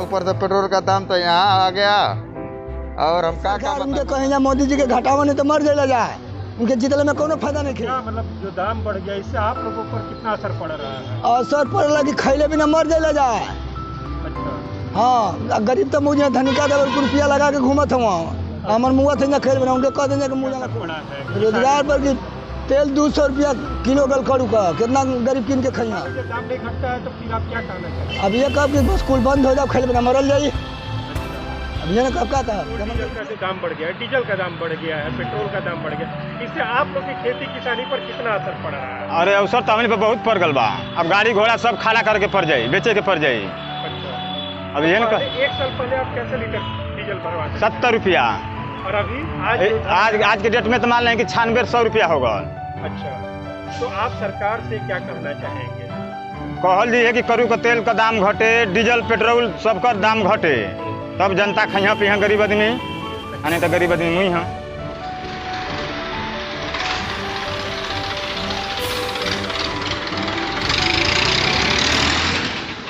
ऊपर से पेट्रोल का दाम तो यहाँ आ गया। और हम क्या उनके कहीं जा मोदी जी के घटावा नहीं तो मर जाए जाए, उनके जीतने में कोनो फायदा नहीं क्या है। मतलब जो दाम बढ़ गया इससे आप लोगों पर कितना असर पड़ रहा है? असर पड़ेगा कि खैले बिना मर जाए जाए। अच्छा, हाँ, गरीब तो मुझे धनिका दे रुपया लगा के घूमत हुआ हमार मुँह थे खेल बना उनके कह देंगे मुँह पड़ा है रोजगार पर कि तेल 200 रुपया किलो गल करू का कितना गरीब किन के खैया। जब दाम नहीं घटता है तो फिर आप क्या करना चाहिए? अब ये कब कि स्कूल बंद हो जाओ खेल बिना मरल जाइए। अब ये ना कब का था डीजल का दाम बढ़ गया है, डीजल का दाम बढ़ गया है, पेट्रोल का दाम बढ़ गया, इससे आप लोग की खेती किसानी पर कितना असर पड़ रहा है? अरे अवसर तो हमने पे बहुत पड़ गल बा। अब गाड़ी घोड़ा सब खाला करके पड़ जाई, बेचे के पड़ जाई। अच्छा, अब ये ना एक साल पहले आप कैसे लीटर डीजल भरवाते? 70 रुपया। और अभी आज के डेट में तो मान लें कि 9600 रुपया होगा। अच्छा, तो आप सरकार से क्या करना चाहेंगे? कहल जी है कि करू का तेल का दाम घटे, डीजल पेट्रोल सबका दाम घटे, तब जनता खइया पिहा गरीब आदमी, नहीं तो गरीब आदमी मुई हाँ।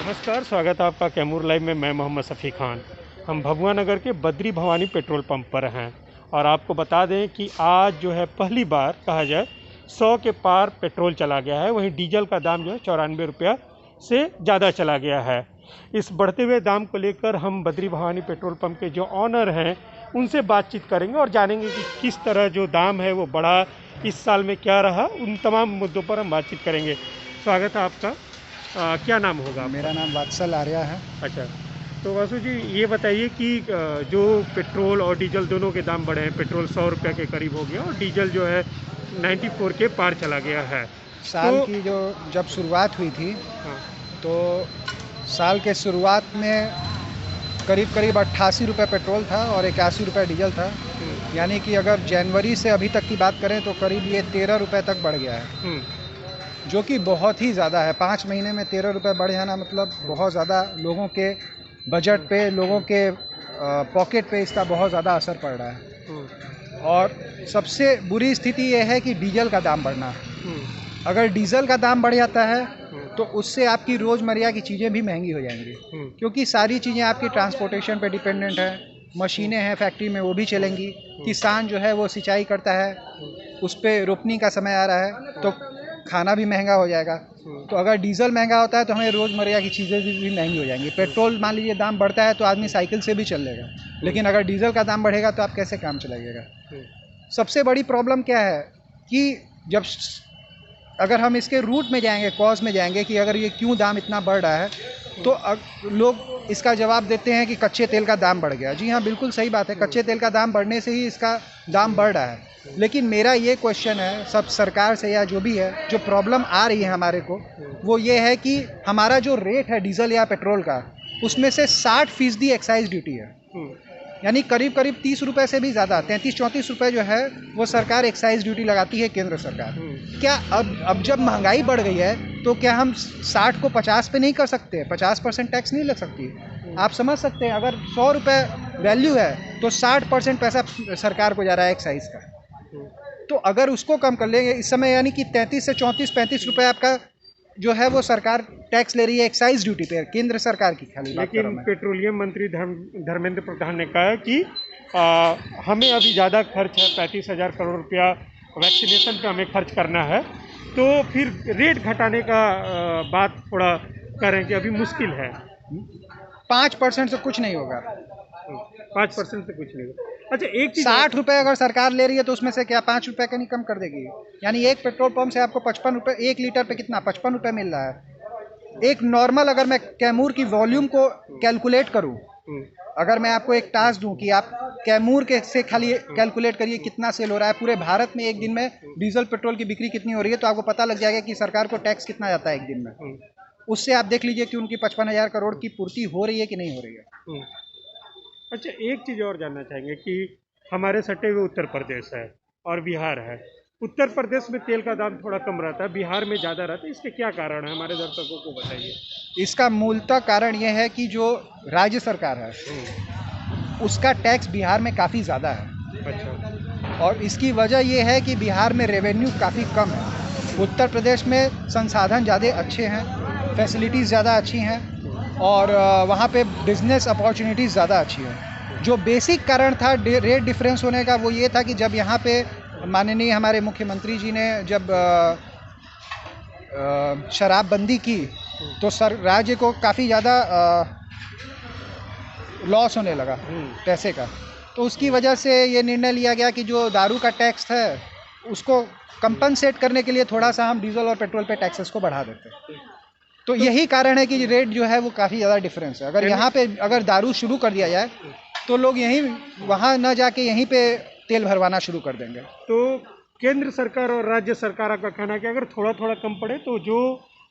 नमस्कार, स्वागत है आपका कैमूर लाइव में। मैं मोहम्मद शफी खान। हम भभुआ नगर के बद्री भवानी पेट्रोल पंप पर हैं और आपको बता दें कि आज जो है पहली बार कहा जाए 100 के पार पेट्रोल चला गया है। वहीं डीजल का दाम जो है 94 रुपया से ज़्यादा चला गया है। इस बढ़ते हुए दाम को लेकर हम बद्री भवानी पेट्रोल पंप के जो ऑनर हैं उनसे बातचीत करेंगे और जानेंगे कि किस तरह जो दाम है वो बढ़ा, इस साल में क्या रहा, उन तमाम मुद्दों पर हम बातचीत करेंगे। स्वागत है आपका। क्या नाम होगा? मेरा नाम वात्सल आर्या है। अच्छा, तो वासु जी ये बताइए कि जो पेट्रोल और डीजल दोनों के दाम बढ़े हैं। पेट्रोल 100 रुपये के करीब हो गया और डीजल जो है 94 के पार चला गया है। साल की जो जब शुरुआत हुई थी, हाँ, तो साल के शुरुआत में करीब 88 रुपये पेट्रोल था और 81 रुपये डीजल था। यानी कि अगर जनवरी से अभी तक की बात करें तो करीब ये 13 रुपये तक बढ़ गया है, जो कि बहुत ही ज़्यादा है। 5 महीने में 13 रुपये बढ़ जाना मतलब बहुत ज़्यादा लोगों के बजट पे, लोगों के पॉकेट पे इसका बहुत ज़्यादा असर पड़ रहा है। और सबसे बुरी स्थिति ये है कि डीजल का दाम बढ़ना। अगर डीजल का दाम बढ़ जाता है तो उससे आपकी रोज़मर्रा की चीज़ें भी महंगी हो जाएंगी, क्योंकि सारी चीज़ें आपकी ट्रांसपोर्टेशन पे डिपेंडेंट है। मशीनें हैं फैक्ट्री में, वो भी चलेंगी। किसान जो है वो सिंचाई करता है, उस पर रोपनी का समय आ रहा है तो खाना भी महंगा हो जाएगा। तो अगर डीजल महंगा होता है तो हमें रोज़मर्रा की चीज़ें भी महंगी हो जाएंगी। पेट्रोल मान लीजिए दाम बढ़ता है तो आदमी साइकिल से भी चल लेगा, लेकिन अगर डीजल का दाम बढ़ेगा तो आप कैसे काम चलाइएगा? सबसे बड़ी प्रॉब्लम क्या है कि अगर हम इसके रूट में जाएंगे, कॉज में जाएंगे कि अगर ये क्यों दाम इतना बढ़ रहा है, तो लोग इसका जवाब देते हैं कि कच्चे तेल का दाम बढ़ गया। जी हाँ, बिल्कुल सही बात है, कच्चे तेल का दाम बढ़ने से ही इसका दाम बढ़ रहा है। लेकिन मेरा ये क्वेश्चन है सब सरकार से या जो भी है, जो प्रॉब्लम आ रही है हमारे को, वो ये है कि हमारा जो रेट है डीजल या पेट्रोल का, उसमें से 60% एक्साइज ड्यूटी है। यानी करीब 30 रुपये से भी ज़्यादा, 33-34 रुपये जो है वो सरकार एक्साइज ड्यूटी लगाती है, केंद्र सरकार। क्या अब जब महंगाई बढ़ गई है तो क्या हम 60 को 50 पे नहीं कर सकते? 50% टैक्स नहीं लग सकती? आप समझ सकते हैं, अगर 100 रुपये वैल्यू है तो 60% पैसा सरकार को जा रहा है एक्साइज का। तो अगर उसको कम कर लेंगे इस समय, यानी कि 33 से 34-35 रुपये आपका जो है वो सरकार टैक्स ले रही है एक्साइज ड्यूटी पे, केंद्र सरकार की खाली बात कर रहा हूं मैं। पेट्रोलियम मंत्री धर्मेंद्र प्रधान ने कहा कि हमें अभी ज़्यादा खर्च है, 35,000 करोड़ रुपया वैक्सीनेशन पे हमें खर्च करना है, तो फिर रेट घटाने का बात थोड़ा करें कि अभी मुश्किल है। 5% से कुछ नहीं होगा। 5% से कुछ नहीं होगा। अच्छा, एक 60 रुपये अगर सरकार ले रही है तो उसमें से क्या 5 रुपये का नहीं कम कर देगी? यानी एक पेट्रोल पंप से आपको 55 रुपये, 1 लीटर पे कितना 55 रुपये मिल रहा है। एक नॉर्मल, अगर मैं कैमूर की वॉल्यूम को कैलकुलेट करूं, अगर मैं आपको एक टास्क दूं कि आप कैमूर के से खाली कैलकुलेट करिए कितना सेल हो रहा है, पूरे भारत में एक दिन में डीजल पेट्रोल की बिक्री कितनी हो रही है, तो आपको पता लग जाएगा कि सरकार को टैक्स कितना जाता है एक दिन में। उससे आप देख लीजिए कि उनकी 55,000 करोड़ की पूर्ति हो रही है कि नहीं हो रही है। अच्छा, एक चीज़ और जानना चाहेंगे कि हमारे सटे हुए उत्तर प्रदेश है और बिहार है। उत्तर प्रदेश में तेल का दाम थोड़ा कम रहता है, बिहार में ज़्यादा रहता है, इसके क्या कारण है? हमारे दर्शकों को बताइए। इसका मूलतः कारण यह है कि जो राज्य सरकार है उसका टैक्स बिहार में काफ़ी ज़्यादा है। अच्छा, और इसकी वजह यह है कि बिहार में रेवेन्यू काफ़ी कम है। उत्तर प्रदेश में संसाधन ज़्यादा अच्छे हैं, फैसिलिटीज़ ज़्यादा अच्छी हैं, और वहाँ पे बिजनेस अपॉर्चुनिटीज़ ज़्यादा अच्छी हैं। जो बेसिक कारण था रेट डिफरेंस होने का वो ये था कि जब यहाँ पे माननीय हमारे मुख्यमंत्री जी ने जब शराबबंदी की तो राज्य को काफ़ी ज़्यादा लॉस होने लगा पैसे का, तो उसकी वजह से ये निर्णय लिया गया कि जो दारू का टैक्स है उसको कंपनसेट करने के लिए थोड़ा सा हम डीजल और पेट्रोल पे टैक्सेस को बढ़ा देते हैं। तो यही कारण है कि रेट जो है वो काफ़ी ज़्यादा डिफरेंस है। अगर यहाँ पे अगर दारू शुरू कर दिया जाए तो लोग यहीं वहाँ न जाके यहीं पे तेल भरवाना शुरू कर देंगे। तो केंद्र सरकार और राज्य सरकार का कहना है कि अगर थोड़ा थोड़ा कम पड़े तो जो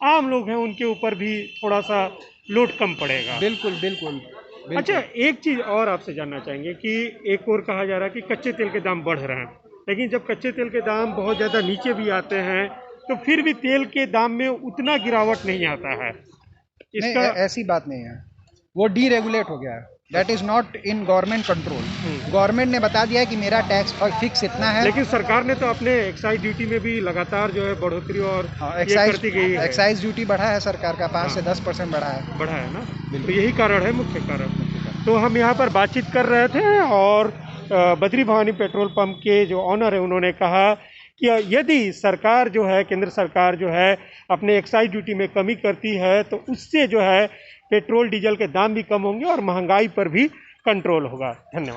आम लोग हैं उनके ऊपर भी थोड़ा सा लोड कम पड़ेगा। बिल्कुल बिल्कुल। अच्छा, एक चीज़ और आपसे जानना चाहेंगे कि एक और कहा जा रहा है कि कच्चे तेल के दाम बढ़ रहे हैं, लेकिन जब कच्चे तेल के दाम बहुत ज़्यादा नीचे भी आते हैं तो फिर भी तेल के दाम में उतना गिरावट नहीं आता है। इसका ऐसी बात नहीं है, वो डीरेगुलेट हो गया है। That is not in government control. Government ने बता दिया है कि मेरा टैक्स फिक्स इतना है, लेकिन सरकार ने तो अपने एक्साइज ड्यूटी में भी लगातार जो है बढ़ोतरी और ये करती गई है। एक्साइज ड्यूटी बढ़ा है सरकार का, 5 से 10% बढ़ा है ना। तो यही कारण है, मुख्य कारण। तो हम यहाँ पर बातचीत कर रहे थे और बद्री भवानी पेट्रोल पंप के जो ऑनर है उन्होंने कहा कि यदि सरकार जो है, केंद्र सरकार जो है अपने एक्साइज ड्यूटी में कमी करती है तो उससे जो है पेट्रोल डीजल के दाम भी कम होंगे और महंगाई पर भी कंट्रोल होगा। धन्यवाद।